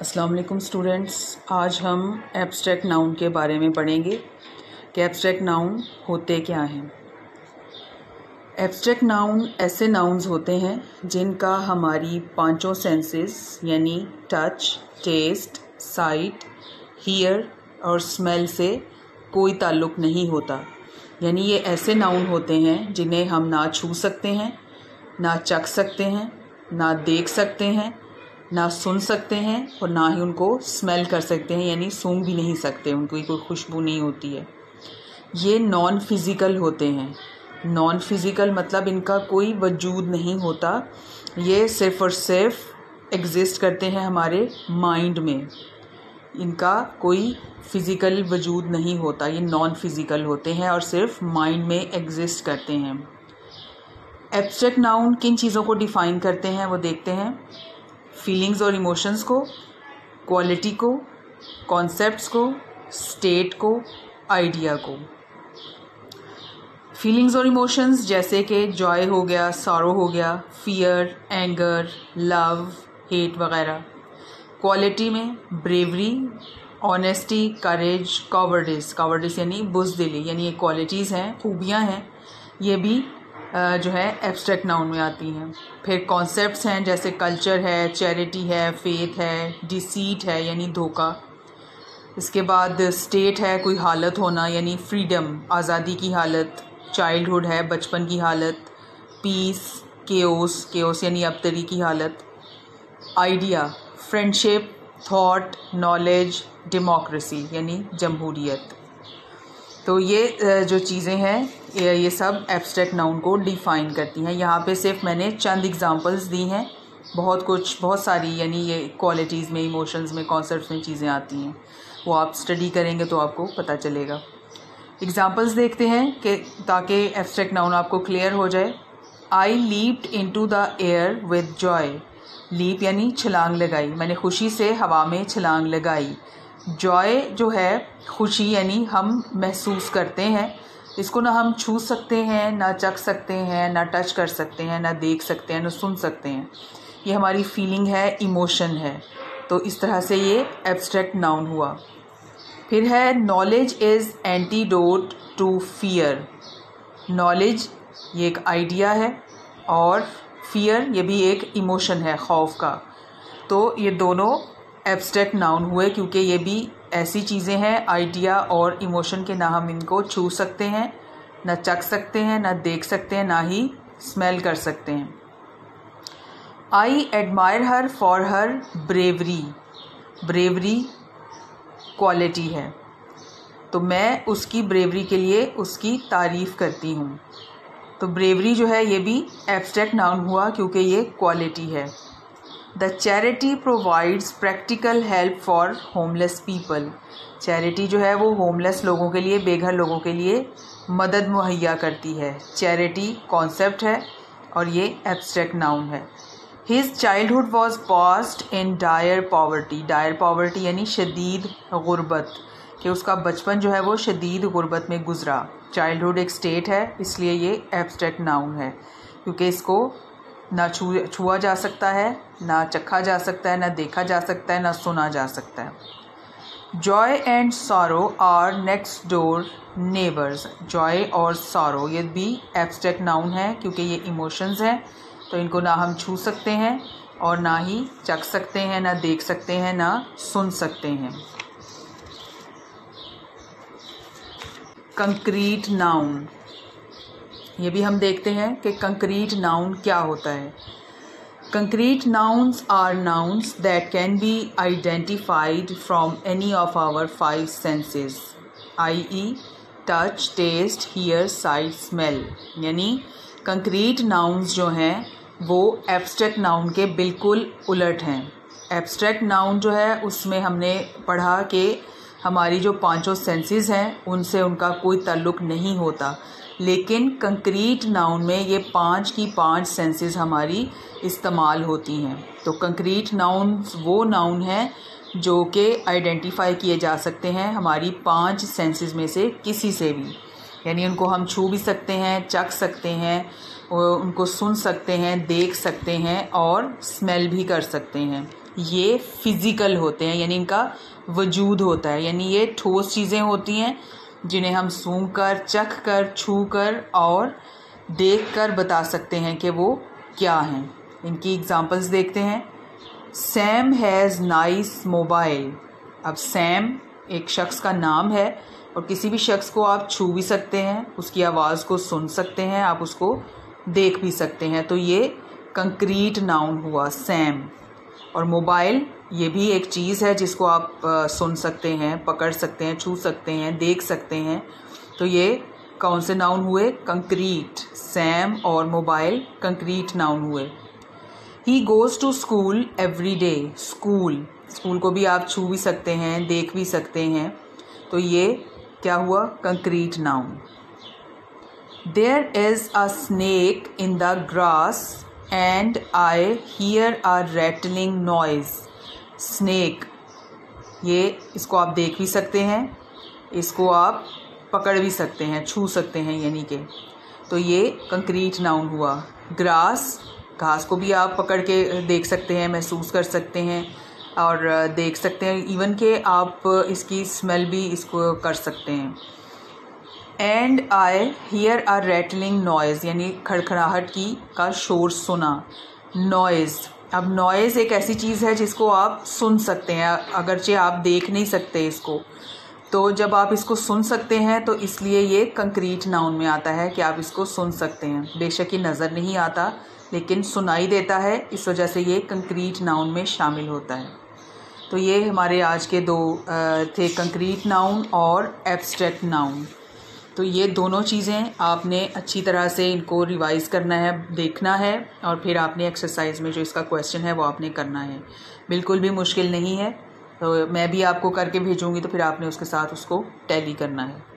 अस्सलाम वालेकुम स्टूडेंट्स, आज हम एब्स्ट्रैक्ट नाउन के बारे में पढ़ेंगे कि एब्स्ट्रैक्ट नाउन होते क्या हैं। एब्स्ट्रैक्ट नाउन ऐसे नाउन्स होते हैं जिनका हमारी पांचों सेंसेस यानी टच, टेस्ट, साइट, हियर और स्मेल से कोई ताल्लुक़ नहीं होता। यानी ये ऐसे नाउन होते हैं जिन्हें हम ना छू सकते हैं, ना चख सकते हैं, ना देख सकते हैं, ना सुन सकते हैं और ना ही उनको स्मेल कर सकते हैं, यानी सूंघ भी नहीं सकते, उनकी कोई खुशबू नहीं होती है। ये नॉन फिज़िकल होते हैं। नॉन फिज़िकल मतलब इनका कोई वजूद नहीं होता, ये सिर्फ़ और सिर्फ एग्ज़िस्ट करते हैं हमारे माइंड में। इनका कोई फ़िज़िकल वजूद नहीं होता, ये नॉन फिज़िकल होते हैं और सिर्फ माइंड में एग्ज़िस्ट करते हैं। एब्स्ट्रैक्ट नाउन किन चीज़ों को डिफ़ाइन करते हैं वो देखते हैं। फीलिंग्स और इमोशंस को, क्वालिटी को, कॉन्सेप्ट्स को, स्टेट को, आइडिया को। फीलिंग्स और इमोशंस जैसे कि जॉय हो गया, सॉरो हो गया, फियर, एंगर, लव, हेट वगैरह। क्वालिटी में ब्रेवरी, ऑनेस्टी, करेज, कॉवर्डिस यानी बुज़दिली, यानी ये क्वालिटीज़ हैं, खूबियाँ हैं, ये भी जो है एब्स्ट्रैक्ट नाउन में आती हैं। फिर कॉन्सेप्ट्स हैं जैसे कल्चर है, चैरिटी है, फेथ है, डिसीट है यानी धोखा। इसके बाद स्टेट है कोई हालत होना यानी फ्रीडम, आज़ादी की हालत। चाइल्डहुड है बचपन की हालत। पीस, केओस यानी अबतरी की हालत। Idea, friendship, thought, knowledge, democracy यानी जमहूरियत। तो ये जो चीज़ें हैं ये सब एब्स्ट्रैक्ट नाउन को डिफ़ाइन करती हैं। यहाँ पे सिर्फ मैंने चंद एग्जांपल्स दी हैं, बहुत सारी यानी ये क्वालिटीज़ में, इमोशंस में, कॉन्सेप्ट्स में चीज़ें आती हैं, वो आप स्टडी करेंगे तो आपको पता चलेगा। एग्जांपल्स देखते हैं कि ताकि एब्स्ट्रैक्ट नाउन आपको क्लियर हो जाए। I leaped into the air with joy. Leap यानी छलांग लगाई, मैंने खुशी से हवा में छलांग लगाई। जॉय जो है खुशी यानी हम महसूस करते हैं, इसको ना हम छू सकते हैं, ना चख सकते हैं, ना टच कर सकते हैं, ना देख सकते हैं, ना सुन सकते हैं। ये हमारी फीलिंग है, इमोशन है। तो इस तरह से ये एब्स्ट्रैक्ट नाउन हुआ। फिर है knowledge is antidote to fear. Knowledge ये एक आइडिया है और फियर ये भी एक इमोशन है, खौफ का। तो ये दोनों एब्स्ट्रैक्ट नाउन हुए क्योंकि ये भी ऐसी चीज़ें हैं, आइडिया और इमोशन के, ना हम इनको छू सकते हैं, ना चख सकते हैं, ना देख सकते हैं, ना ही स्मेल कर सकते हैं। I admire her for her bravery. Bravery quality है, तो मैं उसकी ब्रेवरी के लिए उसकी तारीफ़ करती हूँ। तो ब्रेवरी जो है ये भी एब्स्ट्रैक्ट नाउन हुआ क्योंकि ये क्वालिटी है। The charity provides practical help for homeless people. Charity जो है वो होमलेस लोगों के लिए, बेघर लोगों के लिए मदद मुहैया करती है। चैरिटी कॉन्सेप्ट है और ये एब्स्ट्रैक्ट नाउन है। His childhood was passed in dire poverty. Dire poverty यानी शदीद गुर्बत, कि उसका बचपन जो है वो शदीद गुर्बत में गुजरा। चाइल्डहुड एक स्टेट है, इसलिए ये एब्स्ट्रैक्ट नाउन है क्योंकि इसको ना छुआ जा सकता है, ना चखा जा सकता है, ना देखा जा सकता है, ना सुना जा सकता है। Joy and sorrow are next door neighbours. Joy और सॉरो ये भी एब्स्ट्रैक्ट नाउन है क्योंकि ये इमोशंस हैं, तो इनको ना हम छू सकते हैं और ना ही चख सकते हैं, ना देख सकते हैं, ना सुन सकते हैं। कंक्रीट नाउन, ये भी हम देखते हैं कि कंक्रीट नाउन क्या होता है। Concrete nouns are nouns that can be identified from any of our 5 senses, i.e. Touch, taste, hear, sight, smell. यानी कंक्रीट नाउन्स जो हैं वो एब्स्ट्रैक्ट नाउन के बिल्कुल उलट हैं। एब्स्ट्रैक्ट नाउन जो है उसमें हमने पढ़ा कि हमारी जो पांचों सेंसेस हैं उनसे उनका कोई ताल्लुक़ नहीं होता, लेकिन कंक्रीट नाउन में ये 5 की 5 सेंसेस हमारी इस्तेमाल होती हैं। तो कंक्रीट नाउन्स वो नाउन हैं जो कि आइडेंटिफाई किए जा सकते हैं हमारी 5 सेंसेस में से किसी से भी, यानी उनको हम छू भी सकते हैं, चख सकते हैं, उनको सुन सकते हैं, देख सकते हैं और स्मेल भी कर सकते हैं। ये फिज़िकल होते हैं, यानी इनका वजूद होता है, यानी ये ठोस चीज़ें होती हैं जिन्हें हम सूंघ कर, चख कर, छू कर और देख कर बता सकते हैं कि वो क्या हैं। इनकी एग्जांपल्स देखते हैं। Sam has nice mobile. अब सैम एक शख्स का नाम है और किसी भी शख्स को आप छू भी सकते हैं, उसकी आवाज़ को सुन सकते हैं, आप उसको देख भी सकते हैं, तो ये कंक्रीट नाउन हुआ सैम। और मोबाइल ये भी एक चीज़ है जिसको आप सुन सकते हैं, पकड़ सकते हैं, छू सकते हैं, देख सकते हैं, तो ये कौन से नाउन हुए? कंक्रीट। सैम और मोबाइल कंक्रीट नाउन हुए। He goes to school every day. School को भी आप छू भी सकते हैं, देख भी सकते हैं, तो ये क्या हुआ? Concrete noun. There is a snake in the grass and I hear a rattling noise. Snake, ये इसको आप देख भी सकते हैं, इसको आप पकड़ भी सकते हैं, छू सकते हैं यानी कि, तो ये कंक्रीट नाउन हुआ। ग्रास, घास को भी आप पकड़ के देख सकते हैं, महसूस कर सकते हैं और देख सकते हैं, इवन कि आप इसकी स्मेल भी इसको कर सकते हैं। And I hear a rattling noise, यानी खड़खड़ाहट की का शोर सुना। नॉइज़, अब नॉइज़ एक ऐसी चीज़ है जिसको आप सुन सकते हैं, अगरचे आप देख नहीं सकते इसको, तो जब आप इसको सुन सकते हैं तो इसलिए ये कंक्रीट नाउन में आता है कि आप इसको सुन सकते हैं। बेशक ये नज़र नहीं आता लेकिन सुनाई देता है, इस वजह से ये कंक्रीट नाउन में शामिल होता है। तो ये हमारे आज के दो थे, कंक्रीट नाउन और एब्स्ट्रैक्ट नाउन। तो ये दोनों चीज़ें आपने अच्छी तरह से इनको रिवाइज़ करना है, देखना है, और फिर आपने एक्सरसाइज में जो इसका क्वेश्चन है वो आपने करना है। बिल्कुल भी मुश्किल नहीं है, तो मैं भी आपको करके भेजूँगी, तो फिर आपने उसके साथ उसको टैली करना है।